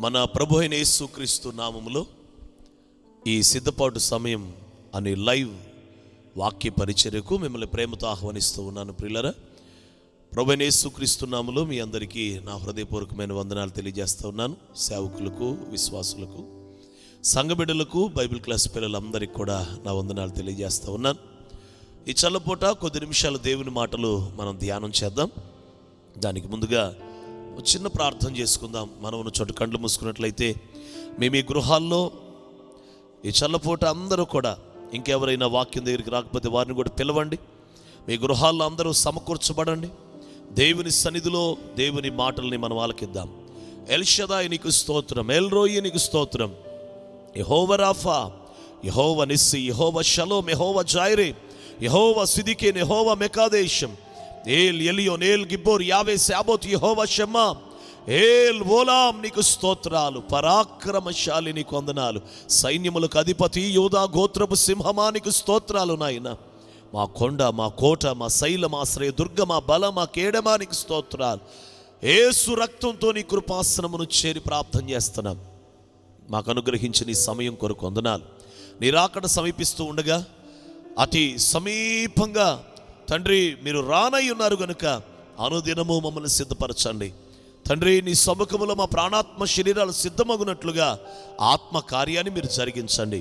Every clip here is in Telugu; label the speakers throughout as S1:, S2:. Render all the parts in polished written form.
S1: మన ప్రభు అయిన యేసుక్రీస్తు నామములో ఈ సిద్ధపాటు సమయం అనే లైవ్ వాక్య పరిచర్యకు మిమ్మల్ని ప్రేమతో ఆహ్వానిస్తూ ఉన్నాను. ప్రియులారా, ప్రభు అయిన యేసుక్రీస్తు నామములో మీ అందరికీ నా హృదయపూర్వకమైన వందనాలు తెలియజేస్తూ ఉన్నాను. సేవకులకు, విశ్వాసులకు, సంఘబిడ్డలకు, బైబిల్ క్లాస్ పిల్లలందరికీ కూడా నా వందనాలు తెలియజేస్తూ ఉన్నాను. ఈ చల్లపూట కొద్ది నిమిషాలు దేవుని మాటలు మనం ధ్యానం చేద్దాం. దానికి ముందుగా చిన్న ప్రార్థన చేసుకుందాం. మనం ఉన్న చోట కండ్లు మూసుకున్నట్లయితే మేము ఈ గృహాల్లో ఈ చల్లపూట అందరూ కూడా, ఇంకెవరైనా వాక్యం దగ్గరికి రాకపోతే వారిని కూడా పిలవండి. మీ గృహాల్లో అందరూ సమకూర్చబడండి. దేవుని సన్నిధిలో దేవుని మాటల్ని మనం ఆలకిద్దాం. ఎల్ షదాయి నీకు స్తోత్రం, ఎల్ రోయి నీకు స్తోత్రం, యెహోవా రాఫా, యెహోవా నిస్సి, యెహోవా షలోమ్, యెహోవా జైరే, యెహోవా సిదికేన్, యెహోవా మెకాదేశం, ఏల్ ఎలియోన్, ఏల్ గిబ్బోర్, యావే శాబోత్, యెహోవా షమ్మా, ఏల్ ఓలాం నీకు స్తోత్రాలు. పరాక్రమశాలి నీకు వందనాలు. సైన్యములకు అధిపతి, యోధా గోత్రపు సింహమా నీకు స్తోత్రాలు. నాయన మా కొండ, మా కోట, మా శైలం, ఆశ్రయ దుర్గ, మా బల, మా కేడమా నీకు స్తోత్రాలు. యేసు రక్తంతో నీ కృపాసనమును చేరి ప్రార్థన చేస్తున్నాం. మాకు అనుగ్రహించిన ఈ సమయం కొరకు వందనాలు. నీ రాకడ సమీపిస్తూ ఉండగా అతి సమీపంగా తండ్రి మీరు రానై ఉన్నారు గనుక అనుదినము మమ్మల్ని సిద్ధపరచండి తండ్రి. నీ సముఖములో మా ప్రాణాత్మ శరీరాలు సిద్ధమగునట్లుగా ఆత్మ కార్యాన్ని మీరు జరిగించండి.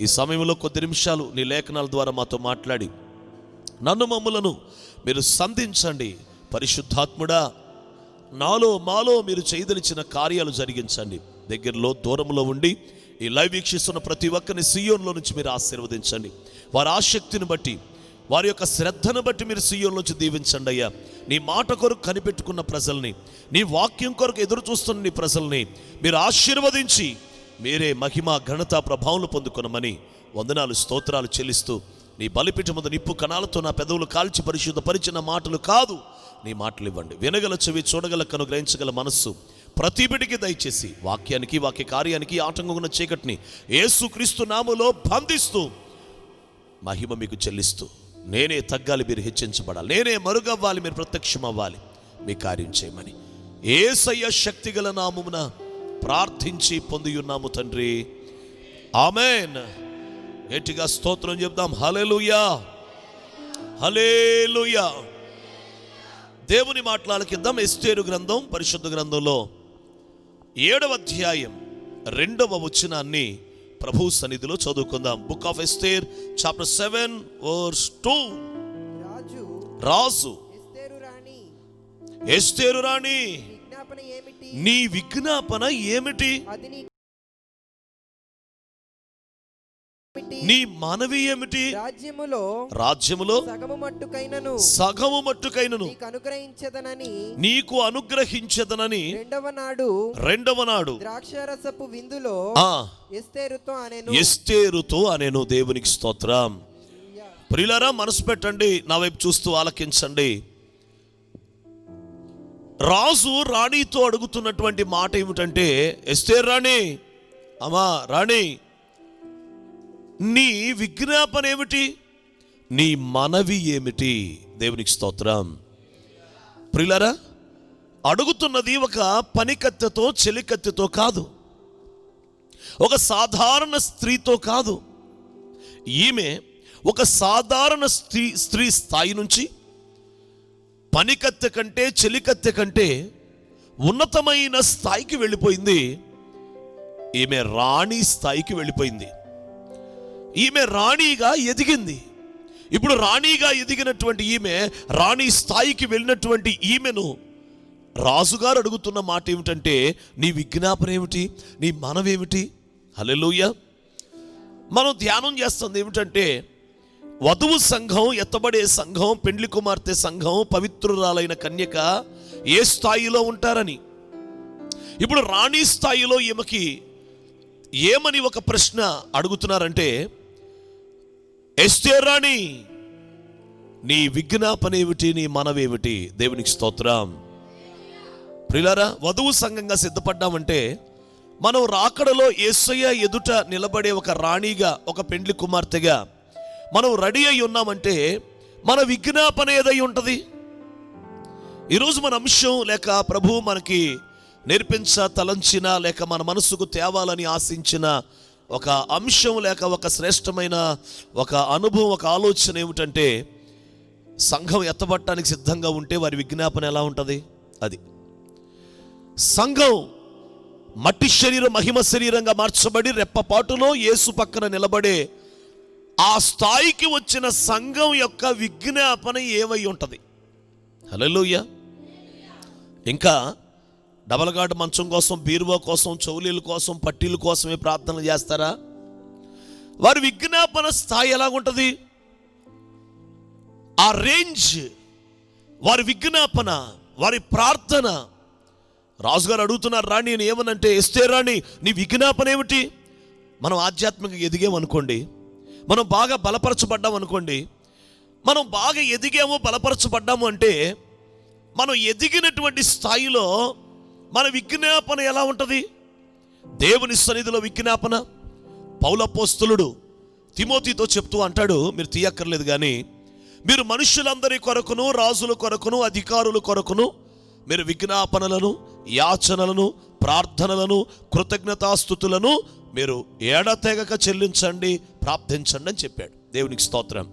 S1: ఈ సమయంలో కొద్ది నిమిషాలు నీ లేఖనాల ద్వారా మాతో మాట్లాడి నన్ను, మమ్ములను మీరు సంధించండి. పరిశుద్ధాత్ముడా, నాలో మాలో మీరు చేయదలిచిన కార్యాలు జరిగించండి. దగ్గరలో దూరంలో ఉండి ఈ లైవ్ వీక్షిస్తున్న ప్రతి ఒక్కరిని సియోన్లో నుంచి మీరు ఆశీర్వదించండి. వారి ఆసక్తిని బట్టి, వారి యొక్క శ్రద్ధను బట్టి మీరు సియోన్ నుంచి దీవించండి అయ్యా. నీ మాట కొరకు కనిపెట్టుకున్న ప్రజల్ని, నీ వాక్యం కొరకు ఎదురు చూస్తున్న నీ ప్రజల్ని మీరు ఆశీర్వదించి మీరే మహిమ, ఘనత, ప్రభావం పొందుకునమని వందనాలు, స్తోత్రాలు చెల్లిస్తూ, నీ బలిపీఠం ముందు నిప్పు కణాలతో నా పెదవులు కాల్చి పరిశుద్ధపరిచిన మాటలు కాదు, నీ మాటలు ఇవ్వండి. వినగల చెవి, చూడగల కను, గ్రహించగల మనస్సు ప్రతి బిడ్డకి దయచేసి వాక్యానికి, వాక్య కార్యానికి ఆటంకం ఉన్న చీకటిని యేసుక్రీస్తు నామములో బంధిస్తూ మహిమ మీకు చెల్లిస్తూ, నేనే తగ్గాలి, మీరు హెచ్చించబడాలి, నేనే మరుగవ్వాలి, మీరు ప్రత్యక్షం అవ్వాలి, మీ కార్యం చేయమని యేసయ్య శక్తిగల నామమున ప్రార్థించి పొంది ఉన్నాము తండ్రి, ఆమేన్. గట్టిగా స్తోత్రం చెప్దాం. హల్లెలూయా, హల్లెలూయా. దేవుని మాటలాలకిద్దాం. ఎస్తేరు గ్రంథం, పరిశుద్ధ గ్రంథంలో 7వ అధ్యాయం 2వ వచనాన్ని ప్రభు సన్నిధిలో చదువుకుందాం. Book of Esther chapter 7 verse 2. రాజు ఎస్తేరు రాణి, నీ విజ్ఞాపన ఏమిటి? నీ మనవి ఏమిటి? రాజ్యములో సగము మట్టుకైనను నీకు అనుగ్రహించదనని రెండవ నాడు
S2: ద్రాక్షారసపు విందులో
S1: ఎస్తేరుతో అనేను. దేవునికి స్తోత్రం. ప్రియులారా, మనసు పెట్టండి, నా వైపు చూస్తూ ఆలకించండి. రాజు రాణితో అడుగుతున్నటువంటి మాట ఏమిటంటే, ఎస్తేరు రాణి, అమ్మా రాణి, నీ విజ్ఞాపన ఏమిటి? నీ మనవి ఏమిటి? దేవునికి స్తోత్రం. ప్రియులారా, అడుగుతున్నది ఒక పనికత్తెతో, చెలికత్తెతో కాదు, ఒక సాధారణ స్త్రీతో కాదు. ఈమె ఒక సాధారణ స్త్రీ స్థాయి నుంచి పనికత్తె కంటే, చెలికత్తె కంటే ఉన్నతమైన స్థాయికి వెళ్ళిపోయింది. ఈమె రాణి స్థాయికి వెళ్ళిపోయింది. ఈమె రాణిగా ఎదిగింది. ఇప్పుడు రాణిగా ఎదిగినటువంటి ఈమె, రాణి స్థాయికి వెళ్ళినటువంటి ఈమెను రాజుగారు అడుగుతున్న మాట ఏమిటంటే, నీ విజ్ఞాపన ఏమిటి? నీ మనవేమిటి? హల్లెలూయా. మనం ధ్యానం చేస్తుంది ఏమిటంటే, వధువు సంఘం, ఎత్తబడే సంఘం, పెండ్లి కుమార్తె సంఘం, పవిత్రురాలైన కన్యక ఏ స్థాయిలో ఉంటారని. ఇప్పుడు రాణి స్థాయిలో ఈమెకి ఏమని ఒక ప్రశ్న అడుగుతున్నారంటే, ఎస్తేరు రాణి, నీ విజ్ఞాపన ఏమిటి? నీ మనవేమిటి? దేవునికి స్తోత్రం. ప్రియులారా, వధువు సంఘంగా సిద్ధపడ్డామంటే మనం రాకడలో యేసయ్య ఎదుట నిలబడే ఒక రాణిగా, ఒక పెండ్లి కుమార్తెగా మనం రెడీ అయి ఉన్నామంటే మన విజ్ఞాపన ఏదై ఉంటుంది? ఈరోజు మన అంశం, లేక ప్రభు మనకి తలంచిన లేక మన మనసుకు తేవాలని ఆశించిన ఒక అంశం లేక ఒక శ్రేష్టమైన ఒక అనుభవం, ఒక ఆలోచన ఏమిటంటే, సంఘం ఎత్తబట్టడానికి సిద్ధంగా ఉంటే వారి విజ్ఞాపన ఎలా ఉంటుంది? అది సంఘం మట్టి శరీరం మహిమ శరీరంగా మార్చబడి రెప్పపాటులో యేసు పక్కన నిలబడే ఆ స్థాయికి వచ్చిన సంఘం యొక్క విజ్ఞాపన ఏమై ఉంటుంది? హల్లెలూయా. ఇంకా డబల్ గార్డ్ మంచం కోసం, బీరువా కోసం, చౌలీల కోసం, పట్టీల కోసమే ప్రార్థనలు చేస్తారా? వారి విజ్ఞాపన స్థాయి ఎలాగుంటుంది? ఆ రేంజ్, వారి విజ్ఞాపన, వారి ప్రార్థన. రాజుగారు అడుగుతున్నారు, రాణి నేను ఏమనంటే, ఎస్తే రాణి నీ విజ్ఞాపన ఏమిటి? మనం ఆధ్యాత్మికంగా ఎదిగామనుకోండి, మనం బాగా బలపరచబడ్డాం అనుకోండి, మనం బాగా ఎదిగాము బలపరచబడ్డాము అంటే మనం ఎదిగినటువంటి స్థాయిలో మన విజ్ఞాపన ఎలా ఉంటుంది? దేవుని సన్నిధిలో విజ్ఞాపన. పౌలు అపోస్తలుడు తిమోతితో చెప్తూ అంటాడు, మీరు తీయక్కర్లేదు కానీ, మీరు మనుషులందరి కొరకును, రాజుల కొరకును, అధికారుల కొరకును మీరు విజ్ఞాపనలను, యాచనలను, ప్రార్థనలను, కృతజ్ఞతాస్తుతులను మీరు ఎడతెగక చెల్లించండి, ప్రార్థించండి అని చెప్పాడు. దేవునికి స్తోత్రం.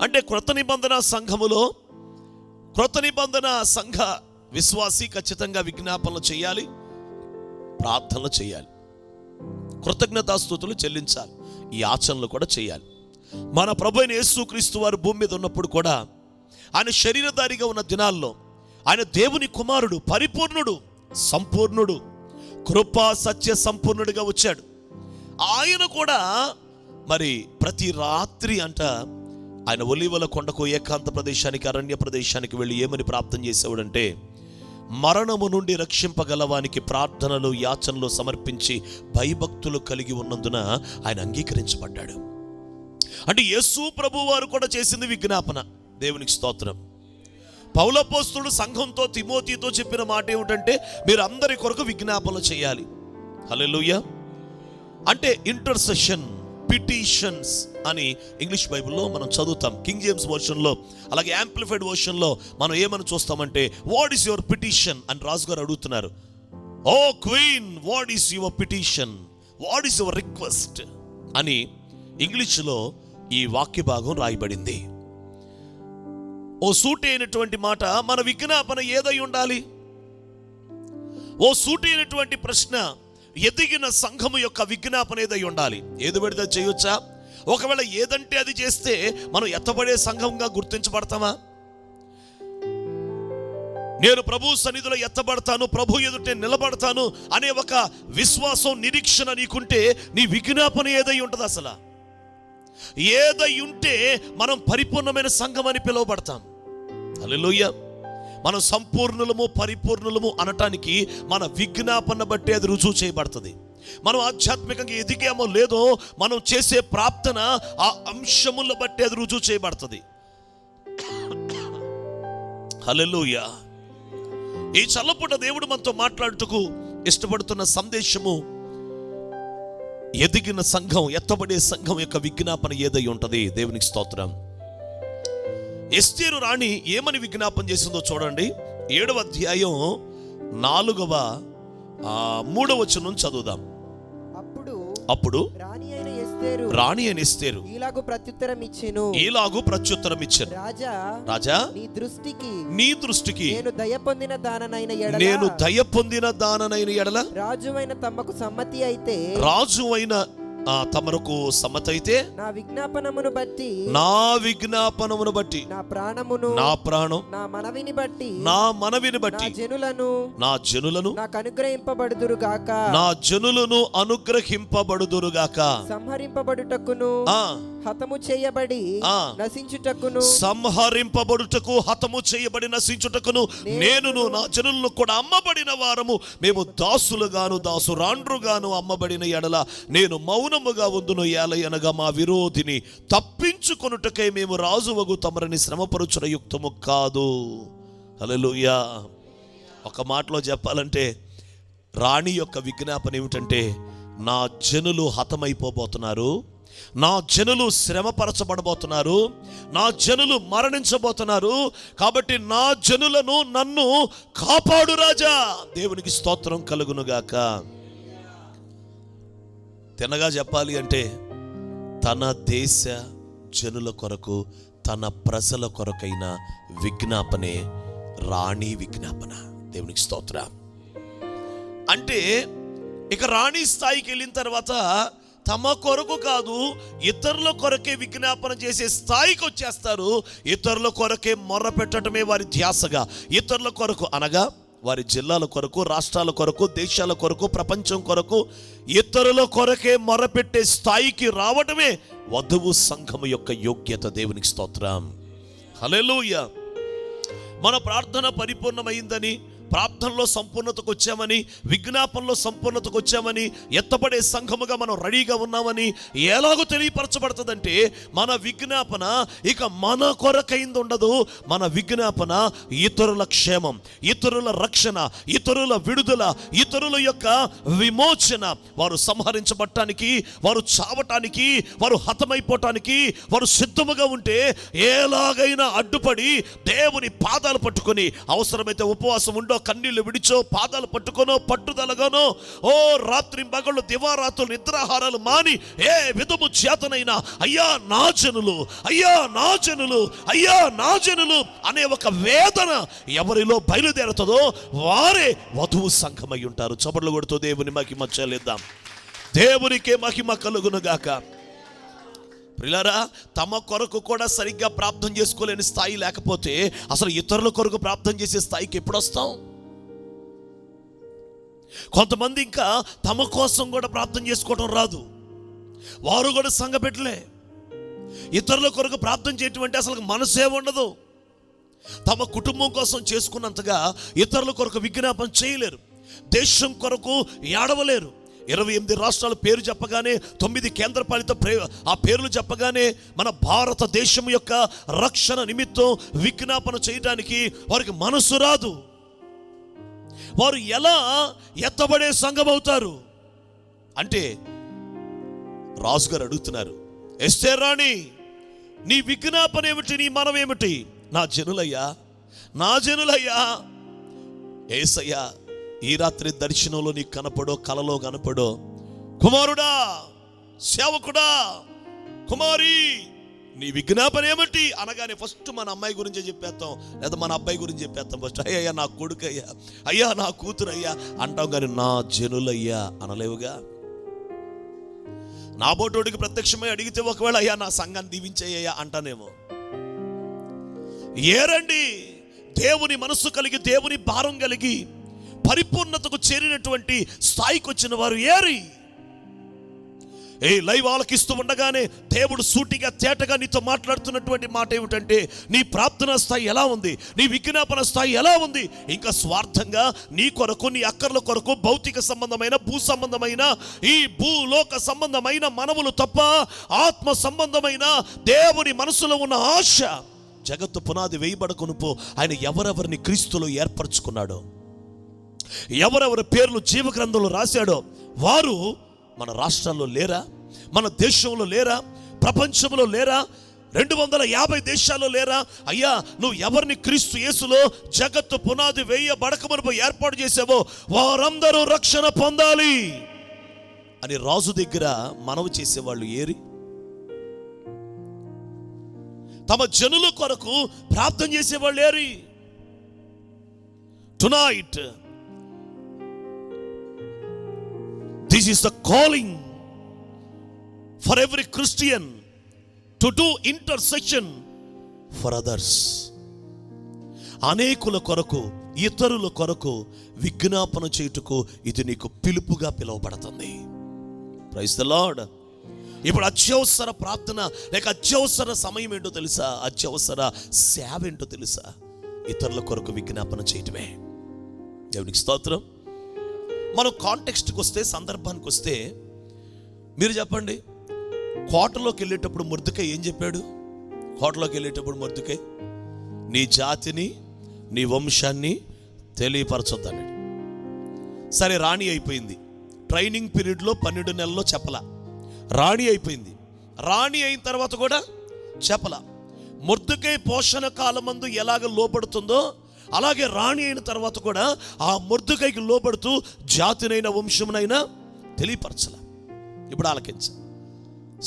S1: అంటే క్రొత్త నిబంధన సంఘములో, క్రొత్త నిబంధన సంఘ విశ్వాసి ఖచ్చితంగా విజ్ఞాపనలు చేయాలి, ప్రార్థనలు చేయాలి, కృతజ్ఞతాస్తుతులు చెల్లించాలి, ఈ ఆచరణలు కూడా చేయాలి. మన ప్రభు అయిన యేసుక్రీస్తు వారు భూమి మీద ఉన్నప్పుడు కూడా, ఆయన శరీరధారిగా ఉన్న దినాల్లో ఆయన దేవుని కుమారుడు, పరిపూర్ణుడు, సంపూర్ణుడు, కృపా సత్య సంపూర్ణుడిగా వచ్చాడు. ఆయన కూడా మరి ప్రతి రాత్రి అంట ఆయన ఒలీవల కొండకు, ఏకాంత ప్రదేశానికి, అరణ్య ప్రదేశానికి వెళ్ళి ఏమని ప్రార్థన చేసేవాడంటే, మరణము నుండి రక్షింపగలవానికి ప్రార్థనలు, యాచనలు సమర్పించి భయభక్తులు కలిగి ఉన్నందున ఆయన అంగీకరించబడ్డాడు. అంటే యేసు ప్రభు వారు కూడా చేసింది విజ్ఞాపన. దేవునికి స్తోత్రం. పౌలు అపోస్తలుడు సంఘంతో, తిమోతితో చెప్పిన మాట ఏమిటంటే, మీరు అందరి కొరకు విజ్ఞాపనలు చేయాలి. హల్లెలూయా. అంటే ఇంటర్సెషన్, పిటిషన్స్ అని ఇంగ్లీష్ బైబిల్లో మనం చదువుతాం. కింగ్ జేమ్స్ వర్షన్లో, అలాగే యాంప్లిఫైడ్ వర్షన్లో మనం ఏమని చూస్తామంటే, వాట్ ఈస్ యువర్ పిటిషన్ అని రాజుగారు అడుగుతున్నారు. O queen, what is your petition, what is your request అని ఇంగ్లీష్లో ఈ వాక్య భాగం రాయబడింది. ఓ సూటి అయినటువంటి మాట, మన విజ్ఞాపన ఏదై ఉండాలి? ఓ సూటి అయినటువంటి ప్రశ్న, ఎదిగిన సంఘము యొక్క విజ్ఞాపన ఏదై ఉండాలి? ఏది పడితే చేయొచ్చా? ఒకవేళ ఏదంటే అది చేస్తే మనం ఎత్తబడే సంఘంగా గుర్తించబడతామా? నేను ప్రభు సన్నిధిలో ఎత్తబడతాను, ప్రభు ఎదుటే నిలబడతాను అనే ఒక విశ్వాసం, నిరీక్షణ నీకుంటే నీ విజ్ఞాపన ఏదై ఉంటుంది? అసలు ఏదై ఉంటే మనం పరిపూర్ణమైన సంఘం అని పిలువబడతాం. హల్లెలూయా. మనం సంపూర్ణులము, పరిపూర్ణులము అనటానికి మన విజ్ఞాపన బట్టి అది రుజువు చేయబడుతుంది. మనం ఆధ్యాత్మికంగా ఎదిగామో లేదో మనం చేసే ప్రార్థన ఆ అంశముల బట్టి అది రుజువు చేయబడుతుంది. హల్లెలూయా. ఈ చల్లపూట దేవుడు మనతో మాట్లాడుటకు ఇష్టపడుతున్న సందేశము, ఎదిగిన సంఘం, ఎత్తబడే సంఘం యొక్క విజ్ఞాపన ఏదై ఉంటది? దేవునికి స్తోత్రం. ఎస్తేరు రాణి ఏమని విజ్ఞాపన చేసిందో చూడండి. 7వ అధ్యాయం 4వ 3వ వచనం చదువుదాం. అప్పుడు రాణి అయిన ఎస్తేరు ఈలాగు ప్రత్యుత్తరం ఇచ్చెను, రాజా నీ దృష్టికి నేను దయ పొందిన దాననైన ఎడల రాజువైన తమకు సమ్మతి అయితే నా విజ్ఞాపనమును బట్టి నా ప్రాణం నా మనవిని బట్టి నా జనులను నాకు అనుగ్రహింపబడుదురు గాక సంహరింపబడుటకును హతము చేయబడి నశించుటకును నేనును నా జనులను కూడా అమ్మబడిన వారము మేము దాసులుగాను దాసురాండ్రుగాను అమ్మబడిన ఎడల నేను మౌనముగా ఉందును. ఏలయనగా మా విరోధిని తప్పించుకొనుటకై మేము రాజువగు తమరిని శ్రమపరుచుట యుక్తము కాదు. హల్లెలూయా. ఒక మాటలో చెప్పాలంటే రాణి యొక్క విజ్ఞాపన ఏమిటంటే, నా జనులు హతమైపోబోతున్నారు, నా జనులు శ్రమపరచబడబోతున్నారు, నా జనులు మరణించబోతున్నారు, కాబట్టి నా జనులను నన్ను కాపాడు రాజా. దేవునికి స్తోత్రం కలుగునుగాక. తిన్నగా చెప్పాలి అంటే తన దేశ జనుల కొరకు, తన ప్రజల కొరకైన విజ్ఞాపనే రాణి విజ్ఞాపన. దేవునికి స్తోత్రం. అంటే ఇక రాణి స్థాయికి వెళ్ళిన తర్వాత తమ కొరకు కాదు, ఇతరుల కొరకే విజ్ఞాపన చేసే స్థాయికి వచ్చేస్తారు. ఇతరుల కొరకే మొర్ర పెట్టడమే వారి ధ్యాసగా, ఇతరుల కొరకు అనగా వారి జిల్లాల కొరకు, రాష్ట్రాల కొరకు, దేశాల కొరకు, ప్రపంచం కొరకు ఇతరుల కొరకే మొరపెట్టే స్థాయికి రావడమే వధువు సంఘము యొక్క యోగ్యత. దేవునికి స్తోత్రం. హల్లెలూయా. మన ప్రార్థన పరిపూర్ణమైందని, ప్రార్థనలో సంపూర్ణతకు వచ్చామని, విజ్ఞాపనలో సంపూర్ణతకు వచ్చామని, ఎత్తబడే సంఘముగా మనం రెడీగా ఉన్నామని ఎలాగో తెలియపరచబడుతుందంటే మన విజ్ఞాపన ఇక మన కొరకైంది ఉండదు. మన విజ్ఞాపన ఇతరుల క్షేమం, ఇతరుల రక్షణ, ఇతరుల విడుదల, ఇతరుల యొక్క విమోచన. వారు సంహరించబడటానికి, వారు చావటానికి, వారు హతమైపోవటానికి వారు సిద్ధముగా ఉంటే ఎలాగైనా అడ్డుపడి దేవుని పాదాలు పట్టుకొని, అవసరమైతే ఉపవాసం ఉండో, కన్నీళ్లు విడిచో, పాదాలు పట్టుకోనో, పట్టుదలగానో, ఓ రాత్రి మగళ్ళు దివారాత్రులు నిద్రాహారాలు మాని ఏ విధము చేతనైనా అయ్యా నా జనులు, అయ్యా నా జనులు, అయ్యా నా జనులు అనే ఒక వేదన ఎవరిలో బయలుదేరుతుందో వారే వధువు సంఘమై ఉంటారు. చప్పట్లు కొడుతూ దేవుని మహిమ చెల్లిద్దాం. దేవునికే మహిమ కలుగునుగాక. ప్రియులారా, తమ కొరకు కూడా సరిగ్గా ప్రార్థన చేసుకోలేని స్థాయి లేకపోతే అసలు ఇతరుల కొరకు ప్రార్థన చేసే స్థాయికి ఎప్పుడు వస్తాం? కొంతమంది ఇంకా తమ కోసం కూడా ప్రార్థన చేసుకోవడం రాదు. వారు కూడా సంఘ పెట్టలే. ఇతరుల కొరకు ప్రార్థన చేయటం అంటే అసలు మనసే ఉండదు. తమ కుటుంబం కోసం చేసుకున్నంతగా ఇతరుల కొరకు విజ్ఞాపన చేయలేరు. దేశం కొరకు ఏడవలేరు. 28 రాష్ట్రాల పేరు చెప్పగానే, 9 కేంద్రపాలిత ఆ పేర్లు చెప్పగానే మన భారతదేశం యొక్క రక్షణ నిమిత్తం విజ్ఞాపన చేయడానికి వారికి మనసు రాదు. వారు ఎలా ఎత్తబడే సంఘం అవుతారు అంటే రాజుగారు అడుగుతున్నారు, ఎస్తేర్ రాణి, నీ విజ్ఞాపన ఏమిటి, నీ మనం ఏమిటి? నా జనులయ్యా, నా జనులయ్యా. యేసయ్యా, ఈ రాత్రి దర్శనంలో నీకు కనపడో, కలలో కనపడో, కుమారుడా, సేవకుడా, కుమారి, నీ విజ్ఞాపన ఏమిటి అనగానే ఫస్ట్ మన అమ్మాయి గురించే చెప్పేస్తాం, లేదా మన అబ్బాయి గురించి చెప్పేస్తాం. ఫస్ట్ అయ్యా నా కొడుకు, అయ్యా అయ్యా నా కూతురు అయ్యా అంటాం, కానీ నా జనులయ్యా అనలేవుగా. నా బోటోడికి ప్రత్యక్షమై అడిగితే ఒకవేళ అయ్యా నా సంఘాన్ని దీవించేయ్యా అంటానేమో. ఏరండి దేవుని మనస్సు కలిగి, దేవుని భారం కలిగి పరిపూర్ణతకు చేరినటువంటి స్థాయికి వచ్చిన వారు ఏరి? ఏ లైవ్ ఆలకిస్తూ ఉండగానే దేవుడు సూటిగా తేటగా నీతో మాట్లాడుతున్నటువంటి మాట ఏమిటంటే, నీ ప్రార్థన స్థాయి ఎలా ఉంది, నీ విజ్ఞాపన స్థాయి ఎలా ఉంది? ఇంకా స్వార్థంగా నీ కొరకు, నీ అక్కర్ల కొరకు భౌతిక సంబంధమైన, భూ సంబంధమైన, ఈ భూలోక సంబంధమైన మనవులు తప్ప ఆత్మ సంబంధమైన దేవుని మనసులో ఉన్న ఆశ, జగత్తు పునాది వేయబడకునుపో ఆయన ఎవరెవరిని క్రీస్తులో ఏర్పరచుకున్నాడో, ఎవరెవరి పేర్లు జీవగ్రంథంలో రాశాడో వారు మన రాష్ట్రాల్లో లేరా? మన దేశంలో లేరా? ప్రపంచంలో లేరా? 250 దేశాల్లో లేరా? అయ్యా, నువ్వు ఎవరిని క్రీస్తు యేసులో జగత్తు పునాది వేయబడకమునుపు ఏర్పాటు చేసావో వారందరూ రక్షణ పొందాలి అని రాజు దగ్గర మనవి చేసేవాళ్ళు ఏరి? తమ జనుల కొరకు ప్రార్థన చేసేవాళ్ళు ఏరి? Tonight this is the calling for every Christian to do intercession for others. అనేకుల కొరకు, ఇతరుల కొరకు విజ్ఞాపన చేయుటకు ఇది నీకు పిలుపుగా పిలువబడుతుంది. Praise the Lord. ఇప్పుడు అత్యవసర ప్రార్థన లేక అత్యవసర సమయం ఏంటో తెలుసా? అత్యవసర సేవ ఏంటో తెలుసా? ఇతరుల కొరకు విజ్ఞాపన చేయటమే. దేవునికి స్తోత్రం. మనం కాంటెక్స్ట్కి వస్తే, సందర్భానికి వస్తే, మీరు చెప్పండి, కోటలోకి వెళ్ళేటప్పుడు మొర్దెకై ఏం చెప్పాడు? కోటలోకి వెళ్ళేటప్పుడు మొర్దెకై నీ జాతిని, నీ వంశాన్ని తెలియపరచొద్దన్నాడు. సరే, రాణి అయిపోయింది, ట్రైనింగ్ పీరియడ్లో 12 నెలల్లో చెప్పలా. రాణి అయిపోయింది. రాణి అయిన తర్వాత కూడా చెప్పలా. మొర్దెకై పోషణ కాలమందు ఎలాగ లోబడుతుందో అలాగే రాణి అయిన తర్వాత కూడా ఆ మొర్దెకైకి లోబడుతూ జాతినైన వంశమునైనా తెలియపరచల. ఇప్పుడు ఆలకించ.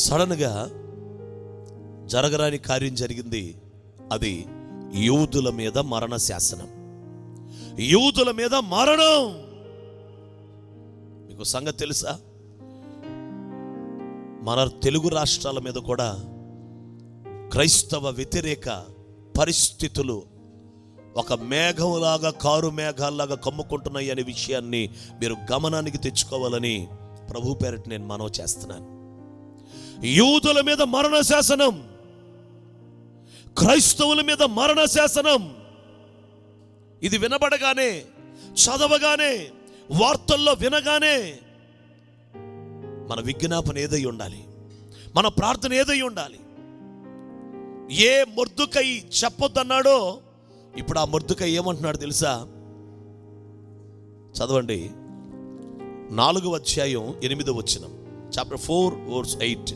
S1: సడన్గా జరగరాని కార్యం జరిగింది. అది యూదుల మీద మరణ శాసనం. యూదుల మీద మరణం. మీకు సంగతి తెలుసా? మన తెలుగు రాష్ట్రాల మీద కూడా క్రైస్తవ వ్యతిరేక పరిస్థితులు ఒక మేఘంలాగా, కారు మేఘాల్లాగా కమ్ముకుంటున్నాయి అనే విషయాన్ని మీరు గమనానికి తెచ్చుకోవాలని ప్రభు పేరిట నేను మనవి చేస్తున్నాను. యూదుల మీద మరణ శాసనం, క్రైస్తవుల మీద మరణ శాసనం. ఇది వినబడగానే, చదవగానే, వార్తల్లో వినగానే మన విజ్ఞాపన ఏదై ఉండాలి, మన ప్రార్థన ఏదై ఉండాలి. ఏ మొర్దెకై చెప్పొద్దన్నాడో ఇప్పుడు ఆ మొర్దెకై ఏమంటున్నాడు తెలుసా? చదవండి. 4వ అధ్యాయం 8వ వచనం, చాప్టర్ 4:8.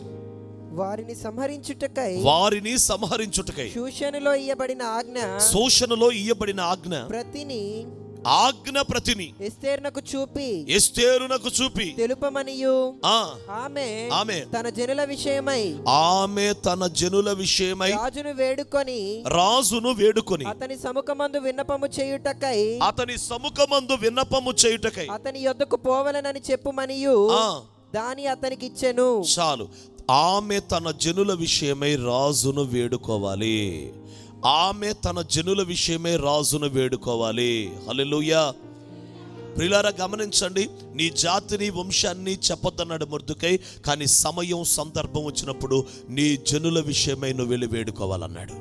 S2: వారిని సంహరించుటకై
S1: శోషణలో ఇయ్యబడిన ఆజ్ఞ ప్రతిని ఎస్తేరునకు చూపి
S2: తెలుపమనియు ఆమె తన జనుల విషయమై రాజును వేడుకొని అతని సముఖమందు విన్నపము చేయుటకై అతని యొద్దకు పోవలెనని చెప్పుమనియు దాని అతనికి ఇచ్చెను.
S1: చాలు. ఆమె తన జనుల విషయమై రాజును వేడుకోవాలి. ఆమె తన జనుల విషయమై రాజును వేడుకోవాలి. హల్లెలూయా. ప్రియులారా గమనించండి. నీ జాతిని, వంశాన్ని చెప్పొద్దన్నాడు మొర్దెకై. కానీ సమయం, సందర్భం వచ్చినప్పుడు నీ జనుల విషయమై నువ్వు వెళ్ళి వేడుకోవాలన్నాడు.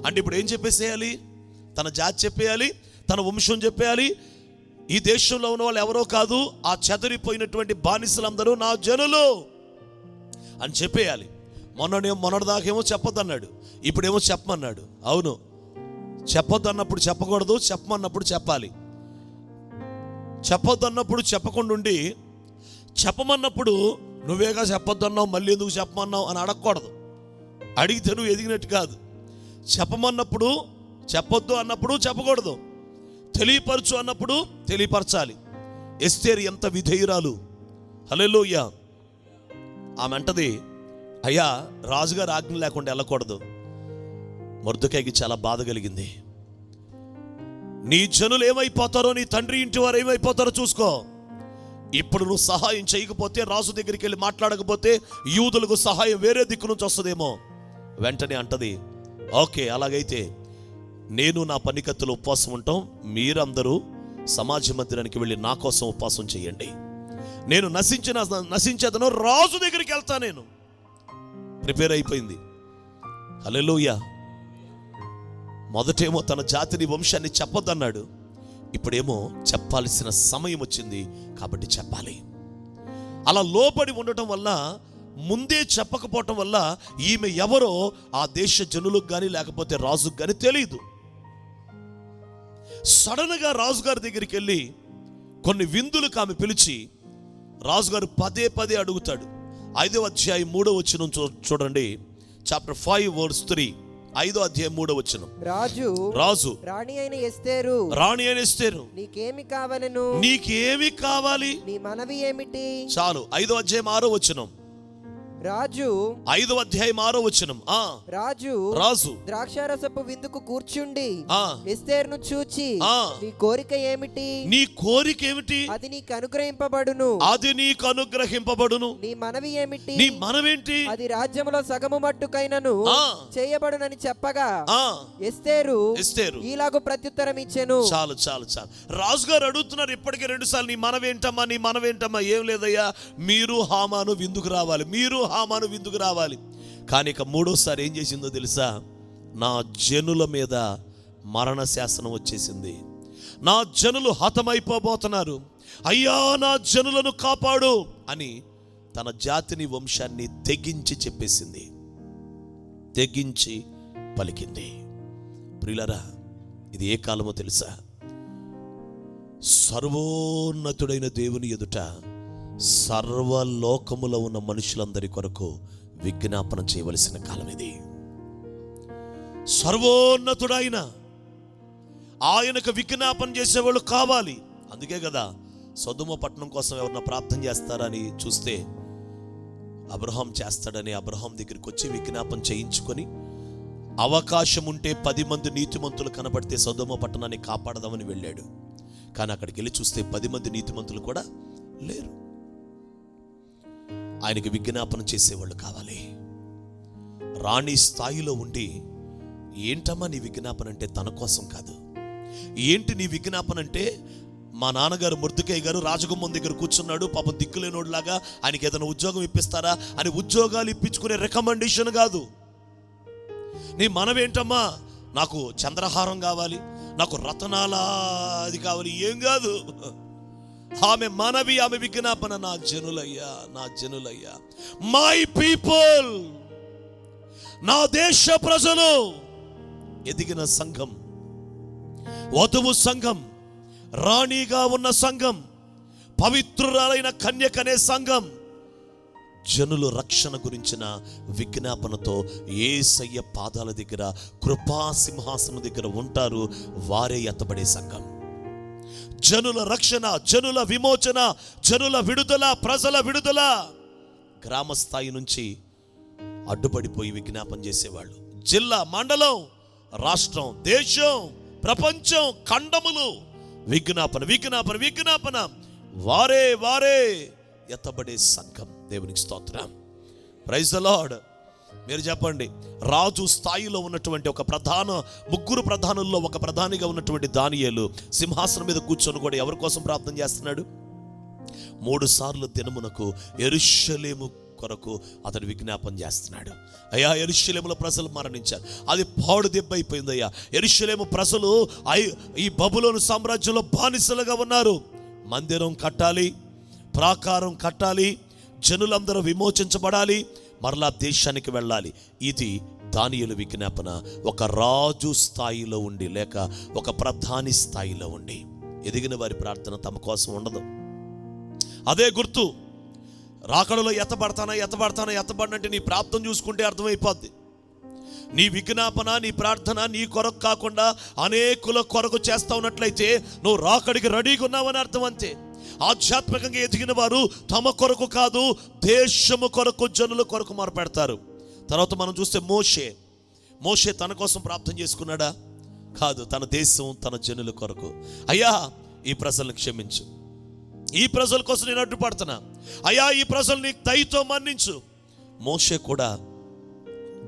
S1: అంటే ఇప్పుడు ఏం చెప్పేసేయాలి? తన జాతి చెప్పేయాలి, తన వంశం చెప్పేయాలి. ఈ దేశంలో ఉన్న వాళ్ళు ఎవరో కాదు, ఆ చెదరిపోయినటువంటి బానిసలందరూ నా జనులు అని చెప్పేయాలి. మొన్నటిదాకేమో చెప్పొద్దన్నాడు, ఇప్పుడేమో చెప్పమన్నాడు. అవును, చెప్పొద్దన్నప్పుడు చెప్పకూడదు, చెప్పమన్నప్పుడు చెప్పాలి. చెప్పొద్దన్నప్పుడు చెప్పకుండా ఉండి చెప్పమన్నప్పుడు నువ్వేగా చెప్పొద్దన్నావు, మళ్ళీ ఎందుకు చెప్పమన్నావు అని అడగకూడదు. అడిగితే నువ్వు ఎదిగినట్టు కాదు. చెప్పమన్నప్పుడు, చెప్పొద్దు అన్నప్పుడు చెప్పకూడదు. తెలియపరచు అన్నప్పుడు తెలియపరచాలి. ఎస్తేరు ఎంత విధేయురాలు. హల్లెలూయా. ఆమె అంటది, అయ్యా రాజుగారు ఆజ్ఞ లేకుండా వెళ్ళకూడదు. మొర్దెకైకి చాలా బాధ కలిగింది. నీ జనులు ఏమైపోతారో, నీ తండ్రి ఇంటి వారు ఏమైపోతారో చూసుకో. ఇప్పుడు నువ్వు సహాయం చేయకపోతే, రాజు దగ్గరికి వెళ్ళి మాట్లాడకపోతే యూదులకు సహాయం వేరే దిక్కు నుంచి వస్తుందేమో. వెంటనే అంటది, ఓకే అలాగైతే నేను నా పనికత్తులు ఉపవాసం ఉంటాం, మీరందరూ సమాజ మందిరానికి వెళ్ళి నా కోసం ఉపవాసం చేయండి. నేను నశించేదను, రాజు దగ్గరికి వెళ్తా. నేను ప్రిపేర్ అయిపోయింది. హల్లెలూయా. మొదటేమో తన జాతిని, వంశాన్ని చెప్పొద్దన్నాడు. ఇప్పుడేమో చెప్పాల్సిన సమయం వచ్చింది కాబట్టి చెప్పాలి. అలా లోబడి ఉండటం వల్ల, ముందే చెప్పకపోవటం వల్ల ఈమె ఎవరో ఆ దేశ జనులకు కానీ లేకపోతే రాజుకు కానీ తెలియదు. సడన్గా రాజుగారి దగ్గరికి వెళ్ళి కొన్ని విందులకు ఆమె పిలిచి, రాజుగారు పదే అడుగుతాడు. 5వ అధ్యాయం 3వ వచనం చూడండి, చాప్టర్ 5:3. 5వ అధ్యాయం 3వ వచనం. రాజు
S2: రాణి అయిన ఎస్తేరు
S1: నీకేమి కావాలి,
S2: నీ మనవి ఏమిటి?
S1: చాలు. 5వ అధ్యాయం 6వ వచనం. 5వ అధ్యాయం 6వ వచనం. రాజు
S2: ద్రాక్షారసపు విందుకు కూర్చుండి ఎస్తేరును చూచి, నీ కోరిక ఏమిటి? అది నీకు అనుగ్రహింపబడును. నీ మనవి ఏమిటి? అది రాజ్యములో సగము మట్టుకైనను చేయబడునని చెప్పగా ఎస్తేరు ఈలాగు ప్రత్యుత్తరం ఇచ్చెను.
S1: చాలు. రాజుగారు అడుగుతున్నారు ఇప్పటికే 2 సార్లు, నీ మనవేంటమ్మా? ఏం లేదయ్యా, మీరు హామాను విందుకు రావాలి. కానీ ఇక 3వసారి ఏం చేసిందో తెలుసా? నా జనుల మీద మరణ శాసనం వచ్చేసింది. నా జనులు హతమైపోబోతున్నారు, అయ్యా నా జనులను కాపాడు అని తన జాతిని, వంశాన్ని తెగించి చెప్పేసింది, తెగించి పలికింది. ప్రియులారా, ఇది ఏ కాలమో తెలుసా? సర్వోన్నతుడైన దేవుని ఎదుట సర్వలోకములో ఉన్న మనుషులందరి కొరకు విజ్ఞాపన చేయవలసిన కాలం ఇది. సర్వోన్నతుడైన ఆయనకు విజ్ఞాపన చేసేవాళ్ళు కావాలి. అందుకే కదా సొదొమ పట్టణం కోసం ఎవరన్నా ప్రార్థన చేస్తారని చూస్తే అబ్రహాం చేస్తాడని అబ్రహాం దగ్గరికి వచ్చి విజ్ఞాపన చేయించుకొని, అవకాశం ఉంటే 10 మంది నీతిమంతులు కనబడితే సొదొమ పట్టణాన్ని కాపాడదామని వెళ్ళాడు. కానీ అక్కడికి వెళ్ళి చూస్తే 10 మంది నీతిమంతులు కూడా లేరు. ఆయనకి విజ్ఞాపన చేసేవాళ్ళు కావాలి. రాణి స్థాయిలో ఉండి, ఏంటమ్మా నీ విజ్ఞాపన అంటే తన కోసం కాదు. ఏంటి నీ విజ్ఞాపన అంటే, మా నాన్నగారు మొర్దెకై గారు రాజగుమ్మం దగ్గర కూర్చున్నాడు, పాపం దిక్కులేనోడులాగా, ఆయనకి ఏదైనా ఉద్యోగం ఇప్పిస్తారా అని ఉద్యోగాలు ఇప్పించుకునే రికమెండేషన్ కాదు. నీ మనవేంటమ్మా, నాకు చంద్రహారం కావాలి, నాకు రతనాల అది కావాలి, ఏం కాదు. ఆమె మనవి, ఆమె విజ్ఞాపన, నా జనులయ్యా, మై పీపుల్, నా దేశ ప్రజలు, ఎదిగిన సంఘం, వధువు సంఘం, రాణిగా ఉన్న సంఘం, పవిత్రురాలైన కన్యకనే సంఘం, జనులు రక్షణ గురించిన విజ్ఞాపనతో యేసయ్య పాదాల దగ్గర, కృపా సింహాసనం దగ్గర ఉంటారు. వారే ఎత్తబడే సంఘం. జనుల రక్షణ, జనుల విమోచన, జనుల విడుదల, ప్రజల విడుదల. గ్రామ స్థాయి నుంచి అడ్డుపడిపోయి విజ్ఞాపన చేసేవాళ్ళు, జిల్లా, మండలం, రాష్ట్రం, దేశం, ప్రపంచం, ఖండములు, విజ్ఞాపన, వారే ఎత్తబడే సంఘం. దేవునికి స్తోత్రం. Praise the Lord. మీరు చెప్పండి, రాజు స్థాయిలో ఉన్నటువంటి ఒక ముగ్గురు ప్రధానుల్లో ఒక ప్రధానిగా ఉన్నటువంటి దానియేలు సింహాసనం మీద కూర్చొని కూడా ఎవరి కోసం ప్రార్థన చేస్తున్నాడు? 3 సార్లు దినమునకు యెరూషలేము కొరకు అతడు విజ్ఞాపన చేస్తున్నాడు. అయ్యా, యెరూషలేములో ప్రజలు మరణించారు, అది పాడు దెబ్బ అయిపోయిందయ్యా. యెరూషలేము ప్రజలు ఈ బబులోను సామ్రాజ్యంలో బానిసలుగా ఉన్నారు. మందిరం కట్టాలి, ప్రాకారం కట్టాలి, జనులందరూ విమోచించబడాలి, మరలా దేశానికి వెళ్ళాలి. ఇది దానియేలు విజ్ఞాపన. ఒక రాజు స్థాయిలో ఉండి, లేక ఒక ప్రధాని స్థాయిలో ఉండి ఎదిగిన వారి ప్రార్థన తమ కోసం ఉండదు. అదే గుర్తు. రాకడలో ఎత్తబడినంటే నీ ప్రార్థన చూసుకుంటే అర్థమైపోద్ది. నీ విజ్ఞాపన, నీ ప్రార్థన నీ కొరకు కాకుండా అనేకుల కొరకు చేస్తా ఉన్నట్లయితే నువ్వు రాకడికి రెడీగా ఉన్నావని అర్థం. అంతే. ఆధ్యాత్మికంగా ఎదిగిన వారు తమ కొరకు కాదు, దేశము కొరకు, జనుల కొరకు మొరపెడతారు. తర్వాత మనం చూస్తే మోషే తన కోసం ప్రార్థన చేసుకున్నాడా? కాదు, తన దేశం, తన జనుల కొరకు. అయ్యా, ఈ ప్రజలను క్షమించు, ఈ ప్రజల కోసం నేను అడ్డుపడుతున్నా, అయ్యా ఈ ప్రజలు నీకు దయతో మన్నించు. మోషే కూడా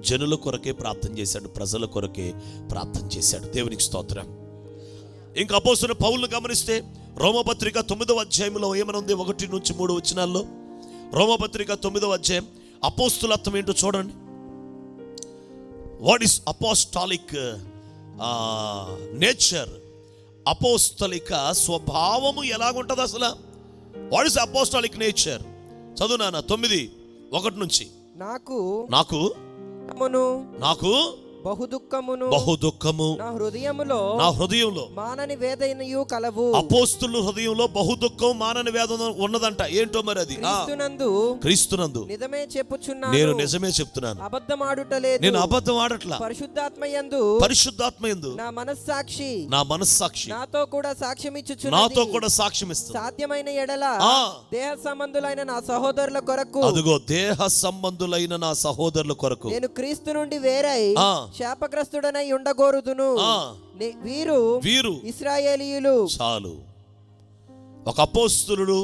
S1: జనుల కొరకే ప్రార్థన చేశాడు, ప్రజల కొరకే ప్రార్థన చేశాడు. దేవునికి స్తోత్రం. ఇంకా అపోస్తలుడైన పౌలును గమనిస్తే రోమపత్రిక 9వ అధ్యాయంలో ఏమనుంది? 1 నుంచి 3 వచనాల్లో. రోమపత్రిక 9వ అధ్యాయం అపోస్తులత్వం ఏంటో చూడండి. What is apostolic nature? అపోస్తలిక స్వభావము ఎలాగుంటుంది అసలు? What is apostolic nature? చదువు నాన్న 9:1 నుంచి. నాకు బహుదుఃఖము నా హృదయములో మానని వేదనయు కలవు. అపోస్తుల హృదయంలో బహుదుఃఖం, మానని వేదన ఉన్నదంట. ఏంటో మరి అది? క్రీస్తునందు నిజమే చెప్పుచున్నాను, నేను నిజమే చెప్తున్నాను, అబద్ధమాడుటలేదు, నేను అబద్ధం ఆడట్లా. పరిశుద్ధాత్మయందు నా మనస్సాక్షి నాతో కూడా సాక్ష్యం ఇస్తుంది. సాధ్యమైన ఎడల దేహ సంబంధులైన నా సహోదరుల కొరకు, అదిగో దేహ సంబంధులైన నా సహోదరుల కొరకు నేను క్రీస్తు నుండి వేరై శాపగ్రస్తుడనై ఉండగోరుదును. వీరు ఇశ్రాయేలీయులు. చాలు. ఒక అపోస్తలుడు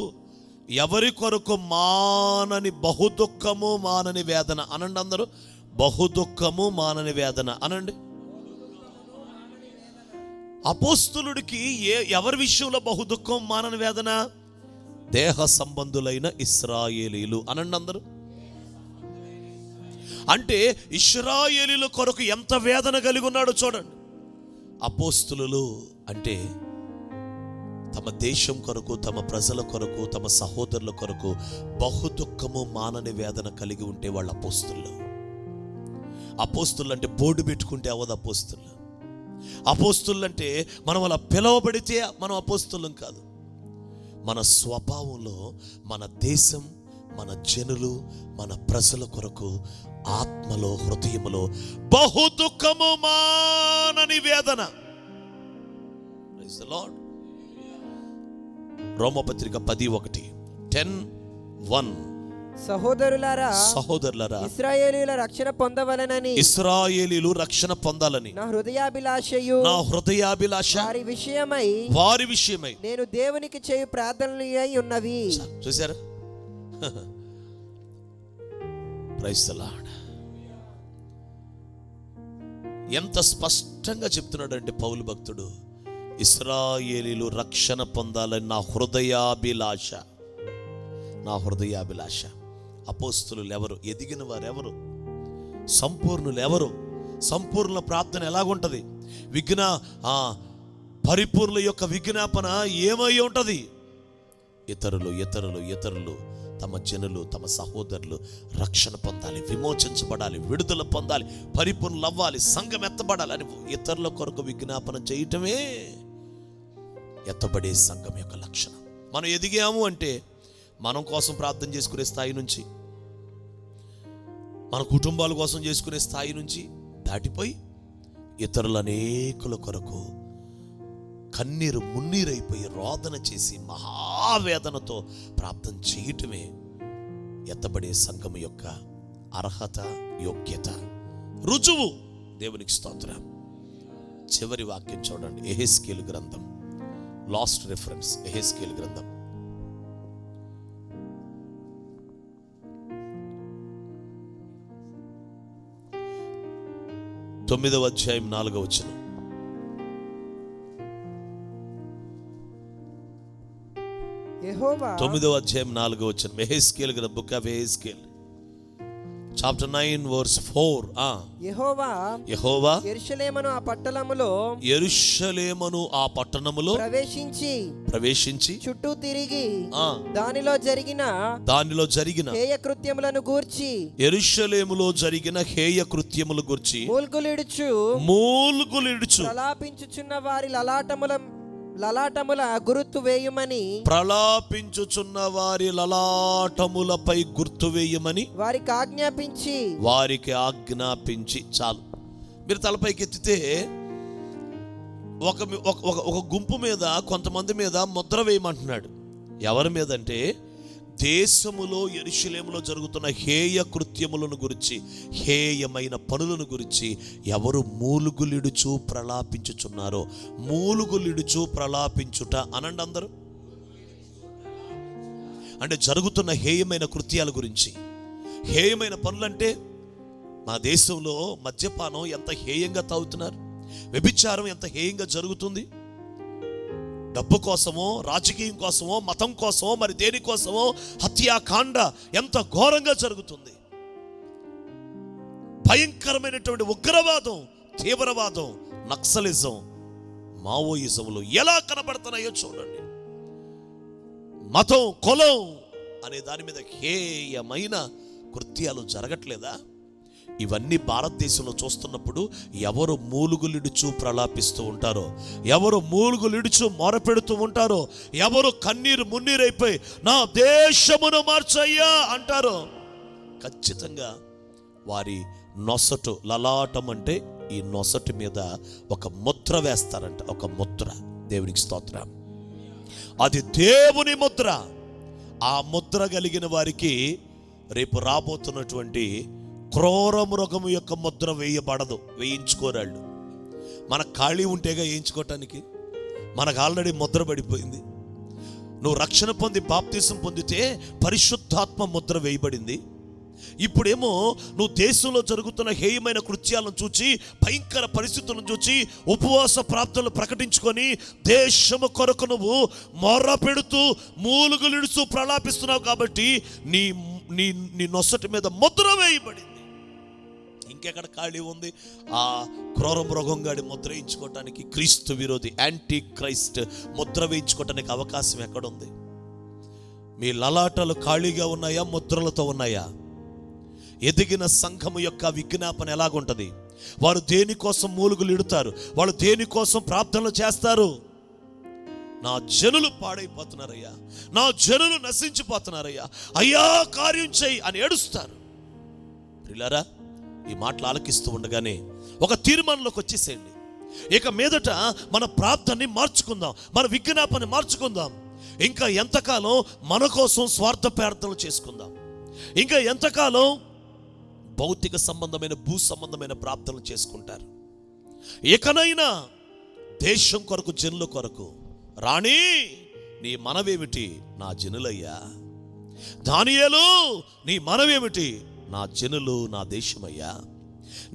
S1: ఎవరి కొరకు మానని బహుదుఃఖము, మానని వేదన అనండి. అందరూ బహుదుఃఖము, మానని వేదన అనండి. అపోస్తలుడికి ఎవరి విషయంలో బహుదుఃఖం, మానని వేదన? దేహ సంబంధులైన ఇశ్రాయేలీయులు అనండి అందరూ. అంటే ఇశ్రాయేలీయుల కొరకు ఎంత వేదన కలిగి ఉన్నాడో చూడండి. అపోస్తలులు అంటే తమ దేశం కొరకు, తమ ప్రజల కొరకు, తమ సహోదరుల కొరకు బహుదుఃఖము, మానని వేదన కలిగి ఉంటే వాళ్ళు అపోస్తలులు. అపోస్తలులు అంటే బోర్డు పెట్టుకుంటే అవ్వదు. అపోస్తలులు అంటే మనం అలా పిలవబడితే మనం అపోస్తలులం కాదు. మన స్వభావంలో మన దేశం, మన జనులు, మన ప్రజల కొరకు ఆత్మలో, హృదయములో బహు దుఃఖము మానని వేదన. Praise the Lord. రోమపత్రిక 10:1, 10:1.
S2: సహోదరులారా, ఇశ్రాయేలీయుల రక్షణ పొందవలెనని,
S1: ఇశ్రాయేలీయులు రక్షణ పొందాలని
S2: నా హృదయాభిలాషయు,
S1: వారి విషయమై
S2: నేను దేవునికి చేయు ప్రార్థనలు అయి ఉన్నవి.
S1: చూసారా? Praise the Lord. ఎంత స్పష్టంగా చెప్తున్నాడంటే పౌలు భక్తుడు, ఇశ్రాయేలీయులు రక్షణ పొందాలని నా హృదయాభిలాష. అపోస్తులు ఎవరు? ఎదిగిన వారు ఎవరు? సంపూర్ణులు ఎవరు? సంపూర్ణ ప్రార్థన ఎలాగుంటది? పరిపూర్ణ యొక్క విజ్ఞాపన ఏమై ఉంటది? ఇతరులు తమ జనులు, తమ సహోదరులు రక్షణ పొందాలి, విమోచించబడాలి, విడుదల పొందాలి, పరిపూర్ణులు అవ్వాలి, సంఘం ఎత్తబడాలి అని ఇతరుల కొరకు విజ్ఞాపన చేయటమే ఎత్తబడే సంఘం యొక్క లక్షణం. మనం ఎదిగాము అంటే మనం కోసం ప్రార్థన చేసుకునే స్థాయి నుంచి, మన కుటుంబాల కోసం చేసుకునే స్థాయి నుంచి దాటిపోయి ఇతరుల అనేకుల కొరకు కన్నీరు మున్నీరైపోయి రోదన చేసి మహావేదనతో ప్రార్థన చేయటమే ఎత్తబడే సంఘం యొక్క అర్హత, యోగ్యత, రుజువు. దేవునికి స్తోత్రం. చివరి వాక్యం చూడండి, యెహెజ్కేలు గ్రంథం. లాస్ట్ రిఫరెన్స్ యెహెజ్కేలు గ్రంథం. తొమ్మిదవ అధ్యాయం 4వ వచనం.
S2: యెహోవా,
S1: 9వ అధ్యాయం 4వ వచనం. యెహెజ్కేలు గ్రంథం, బుక్ ఆఫ్ యెహెజ్కేల్, చాప్టర్ 9 verse 4. యెహోవా
S2: యెరూషలేమును ఆ పట్టణములో ప్రవేశించి చుట్టూ తిరిగి దానిలో జరిగిన హేయ కృత్యములను గూర్చి, యెరూషలేములో జరిగిన హేయ కృత్యముల గూర్చి మూల్గులిడుచు ప్రలాపించుచున్న వారి లలాటముల గుర్తు వేయమని,
S1: ప్రలాపించుచున్న వారి లలాటములపై గుర్తు వేయమని వారికి ఆజ్ఞాపించి. చాలు. మీరు తలపైకి ఎత్తితే ఒక గుంపు మీద, కొంతమంది మీద ముద్ర వేయమంటున్నాడు. ఎవరి మీద అంటే, దేశములో యెరూషలేములో జరుగుతున్న హేయ కృత్యములను గురించి, హేయమైన పనులను గురించి ఎవరు మూలుగులిడుచు ప్రలాపించుచున్నారో. మూలుగులిడుచు ప్రలాపించుట అనండి అందరూ. అంటే జరుగుతున్న హేయమైన కృత్యాల గురించి. హేయమైన పనులంటే మన దేశంలో మద్యపానం ఎంత హేయంగా తాగుతున్నారు, వ్యభిచారం ఎంత హేయంగా జరుగుతుంది. డబ్బు కోసమో, రాజకీయం కోసమో, మతం కోసమో, మరి దేనికోసమో హత్యాకాండ ఎంత ఘోరంగా జరుగుతుంది. భయంకరమైనటువంటి ఉగ్రవాదం, తీవ్రవాదం, నక్సలిజం, మావోయిజంలు ఎలా కనబడుతున్నాయో చూడండి. మతం, కులం అనే దాని మీద హేయమైన కృత్యాలు జరగట్లేదా? ఇవన్నీ భారతదేశంలో చూస్తున్నప్పుడు ఎవరు మూలుగులిడుచు ప్రలాపిస్తూ ఉంటారో, ఎవరు మూలుగులిడుచు మొరపెడుతూ ఉంటారో, ఎవరు కన్నీరు మున్నీరైపోయి నా దేశమును మార్చయ్యా అంటారో, ఖచ్చితంగా వారి నొసటు, లలాటం అంటే ఈ నొసటి మీద ఒక ముద్ర వేస్తారంట. ఒక ముద్ర. దేవునికి స్తోత్రం. అది దేవుని ముద్ర. ఆ ముద్ర కలిగిన వారికి రేపు రాబోతున్నటువంటి క్రూర మృగము యొక్క ముద్ర వేయబడదు, వేయించుకోరాళ్ళు. మనకు ఖాళీ ఉంటేగా వేయించుకోవటానికి. మనకు ఆల్రెడీ ముద్ర పడిపోయింది. నువ్వు రక్షణ పొంది బాప్తిసం పొందితే పరిశుద్ధాత్మ ముద్ర వేయబడింది. ఇప్పుడేమో నువ్వు దేశంలో జరుగుతున్న హేయమైన కృత్యాలను చూచి, భయంకర పరిస్థితులను చూచి ఉపవాస ప్రార్థనలు ప్రకటించుకొని దేశము కొరకు నువ్వు మొర్ర పెడుతూ మూలుగులిడుతూ ప్రలాపిస్తున్నావు. కాబట్టి నీ నీ నీ నొసటి మీద ముద్ర వేయబడింది. ఇంకెక్కడ ఖాళీ ఉంది? ఆ క్రూర మృగంగాడి ముద్ర వేయించుకోవటానికి, క్రీస్తు విరోధి యాంటీ క్రైస్ట్ ముద్ర వేయించుకోవటానికి అవకాశం ఎక్కడుంది? మీ లలాటలు ఖాళీగా ఉన్నాయా? ముద్రలతో ఉన్నాయా? ఎదిగిన సంఘము యొక్క విజ్ఞాపన ఎలాగుంటది? వారు దేనికోసం మూలుగులు ఇడుతారు? వాళ్ళు దేనికోసం ప్రార్థనలు చేస్తారు? నా జనులు పాడైపోతున్నారయ్యా, నా జనులు నశించిపోతున్నారయ్యా, అయ్యా కార్యం చేయి అని ఏడుస్తారు. ప్రియులారా, ఈ మాటలు ఆలకిస్తూ ఉండగానే ఒక తీర్మానంలోకి వచ్చేసేయండి. ఇక మీదట మన ప్రార్థనని మార్చుకుందాం, మన విజ్ఞాపనని మార్చుకుందాం. ఇంకా ఎంతకాలం మన కోసం స్వార్థ ప్రార్థనలు చేసుకుందాం? ఇంకా ఎంతకాలం భౌతిక సంబంధమైన భూ సంబంధమైన ప్రార్థనలు చేసుకుంటారు? ఇకనైనా దేశం కొరకు, జనుల కొరకు, రాణి నీ మనవేమిటి? నా జనులయ్యా. దానియేలు నీ మనవేమిటి? నా జనులు, నా దేశమయ్యా.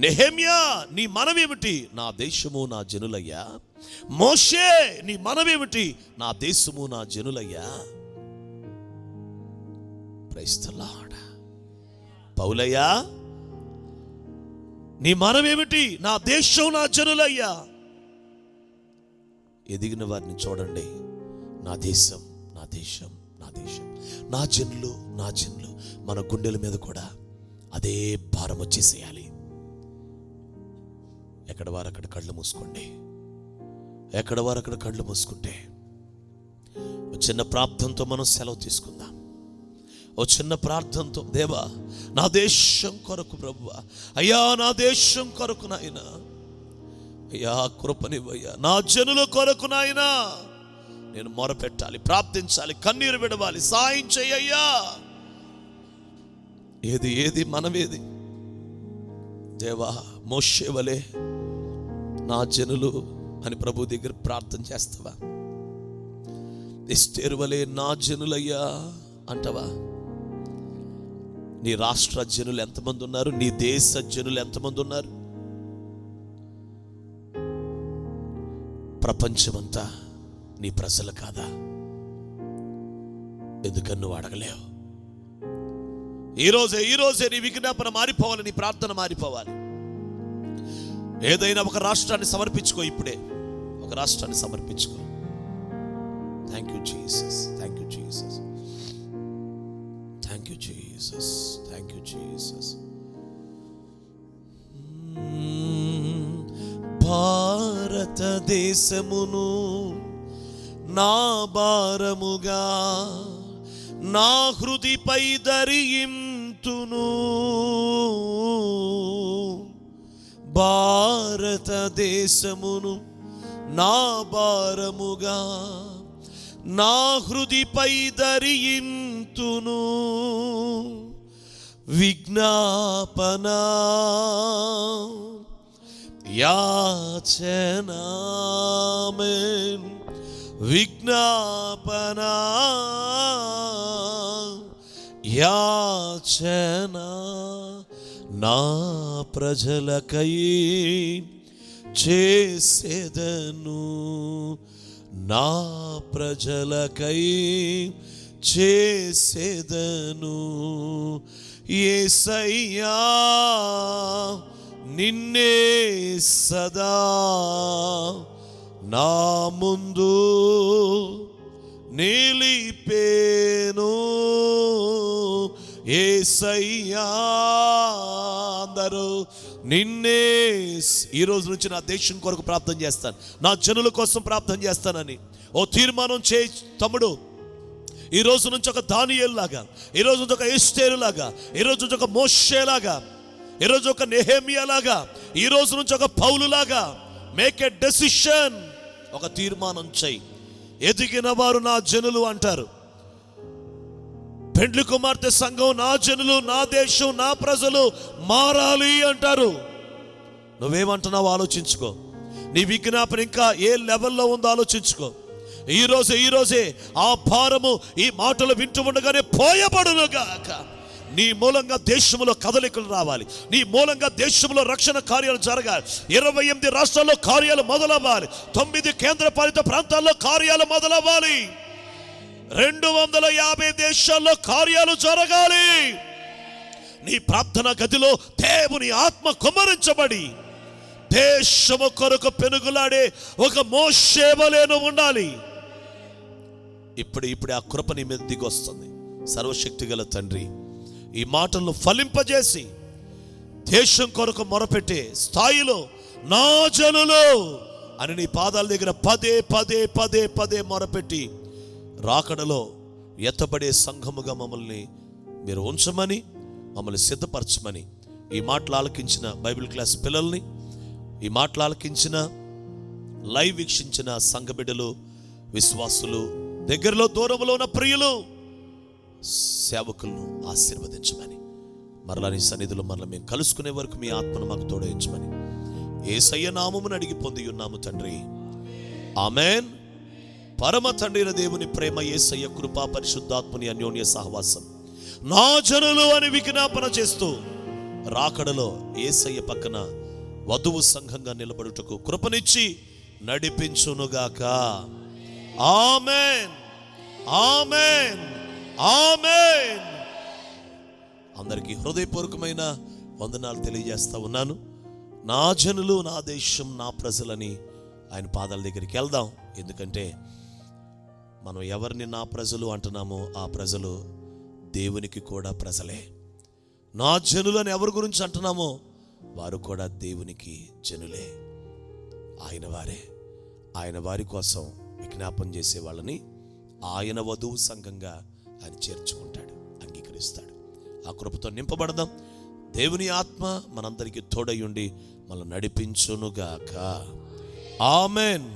S1: నెహెమ్యా నీ మనవేమిటి? నా దేశము, నా జనులయ్యా. మోషే నీ మనవేమిటి? నా దేశము, నా జనులయ్యా. Praise the Lord. పౌలయ్యా నీ మనవేమిటి? నా దేశం, నా జనులయ్యా. ఎదిగిన వారిని చూడండి, నా దేశం, నా దేశం, నా దేశం, నా జనులు, నా జనులు. మన గుండెల మీద కూడా అదే భారం వచ్చేసేయాలి. ఎక్కడ వారు అక్కడ కళ్ళు మూసుకోండి. ఎక్కడ వారు అక్కడ కళ్ళు మూసుకుంటే ఓ చిన్న ప్రార్థనతో మనం సెలవు తీసుకుందాం. ఓ చిన్న ప్రార్థనతో, దేవా నా దేశం కొరకు ప్రభువా, అయ్యా నా దేశం కొరకు నాయనా, అయ్యా కృపనివ్వయ్యా, నా జనుల కొరకు నాయనా నేను మొరపెట్టాలి, ప్రార్థించాలి, కన్నీరు విడవాలి, సాయం చెయ్యయ్యా. ఏది మనమేది? దేవా మోషే వలే నా జనులు అని ప్రభు దగ్గర ప్రార్థన చేస్తావా? ఎస్తేరు వలే నా జనులయ్యా అంటవా? నీ రాష్ట్ర జనులు ఎంతమంది ఉన్నారు? నీ దేశ జనులు ఎంతమంది ఉన్నారు? ప్రపంచమంతా నీ ప్రజలు కాదా? ఎందుకని నువ్వు అడగలేవు? ఈరోజే నీ విజ్ఞాపన మారిపోవాలి, నీ ప్రార్థన మారిపోవాలి. ఏదైనా ఒక రాష్ట్రాన్ని సమర్పించుకో, ఇప్పుడే ఒక రాష్ట్రాన్ని సమర్పించుకో. Thank you Jesus, thank you Jesus, thank you Jesus, thank you Jesus. భారతదేశమును నా భారముగా నా హృదిపై ధరింతును. భారతదేశమును నా భారముగా నా హృదిపై ధరింతును. విజ్ఞాపన యాచనామెన్, విజ్ఞాపన యాచన నా ప్రజలకై చేసేదను, నా ప్రజలకై చేసేదను. యేసయ్యా నిన్నే సదా నా ముందు నిలిపేను. యేసయ్యా అందరూ నిన్నే. ఈ రోజు నుంచి నా దేశం కొరకు ప్రార్థన చేస్తాను, నా జనుల కోసం ప్రార్థన చేస్తానని ఓ తీర్మానం చేయి తమ్ముడు. ఈ రోజు నుంచి ఒక దానియేలు లాగా, ఈ రోజు నుంచి ఒక ఎస్తేరు లాగా, ఈ రోజు నుంచి ఒక మోషే లాగా, ఈ రోజు ఒక నెహెమ్యా లాగా, ఈ రోజు నుంచి ఒక పౌలు లాగా మేక్ ఎ డెసిషన్. ఒక తీర్మానం చేయి. ఎదిగిన వారు నా జనులు అంటారు. పెండ్లి కుమార్తె సంఘం నా జనులు, నా దేశం, నా ప్రజలు మారాలి అంటారు. నువ్వేమంటున్నావు ఆలోచించుకో. నీ విజ్ఞాపన ఇంకా ఏ లెవెల్లో ఉందో ఆలోచించుకో. ఈరోజే ఆ భారము ఈ మాటలు వింటూ ఉండగానే పోయబడునుగాక. నీ మూలంగా దేశంలో కదలికలు రావాలి, నీ మూలంగా దేశంలో రక్షణ కార్యాలు జరగాలి. 28 రాష్ట్రాల్లో కార్యాలు మొదలవ్వాలి, 9 కేంద్రపాలిత ప్రాంతాల్లో కార్యాలు మొదలవ్వాలి, 250 దేశాల్లో కార్యాలు జరగాలి. నీ ప్రార్థన గదిలో దేవుని ఆత్మ కుమ్మరించబడి దేశము కొరకు పెనుగులాడే ఒక మోషే వలె ఉండాలి. ఇప్పుడు ఆ కృప నీ మీద దిగొస్తుంది. సర్వశక్తి గల తండ్రి, ఈ మాటలను ఫలింపజేసి దేశం కొరకు మొరపెట్టే స్థాయిలో నా జనులు అని నీ పాదాల దగ్గర పదే పదే పదే పదే మొరపెట్టి రాకడలో ఎత్తబడే సంఘముగా మమ్మల్ని మీరు ఉంచమని, మమ్మల్ని సిద్ధపరచమని, ఈ మాటలు ఆలకించిన బైబిల్ క్లాస్ పిల్లల్ని, ఈ మాటలు ఆలకించిన లైవ్ వీక్షించిన సంఘ బిడ్డలు, విశ్వాసులు, దగ్గరలో దూరంలో ఉన్న ప్రియులు, సేవకులను ఆశీర్వదించమని, మరలా నీ సన్నిధిలో మరలా మేము కలుసుకునే వరకు మీ ఆత్మను మాకు తోడయించమని యేసయ్య నామమున అడిగి పొంది ఉన్నాము తండ్రి, ఆమెన్. పరమ తండ్రి దేవుని ప్రేమ, యేసయ్య కృపా, పరిశుద్ధాత్మని అన్యోన్య సహవాసం నా జనులు అని విజ్ఞాపన చేస్తూ రాకడలో యేసయ్య పక్కన వధువు సంఘంగా నిలబడుటకు కృపనిచ్చి నడిపించునుగాక. Amen, amen, amen. అందరికీ హృదయపూర్వకమైన వందనాలు తెలియజేస్తా ఉన్నాను. నా జనులు, నా దేశం, నా ప్రజలని ఆయన పాదాల దగ్గరికి వెళ్దాం. ఎందుకంటే మనం ఎవరిని నా ప్రజలు అంటున్నామో ఆ ప్రజలు దేవునికి కూడా ప్రజలే. నా జనులని ఎవరి గురించి అంటున్నామో వారు కూడా దేవునికి జనులే, ఆయన వారే. ఆయన వారి కోసం విజ్ఞాపన చేసే వాళ్ళని ఆయన వధువు సంఘంగా ఆయన చేర్చుకుంటాడు, అంగీకరిస్తాడు. ఆ కృపతో నింపబడదాం. దేవుని ఆత్మ మనందరికీ తోడయుండి మనల్ని నడిపించునుగాక. ఆమెన్.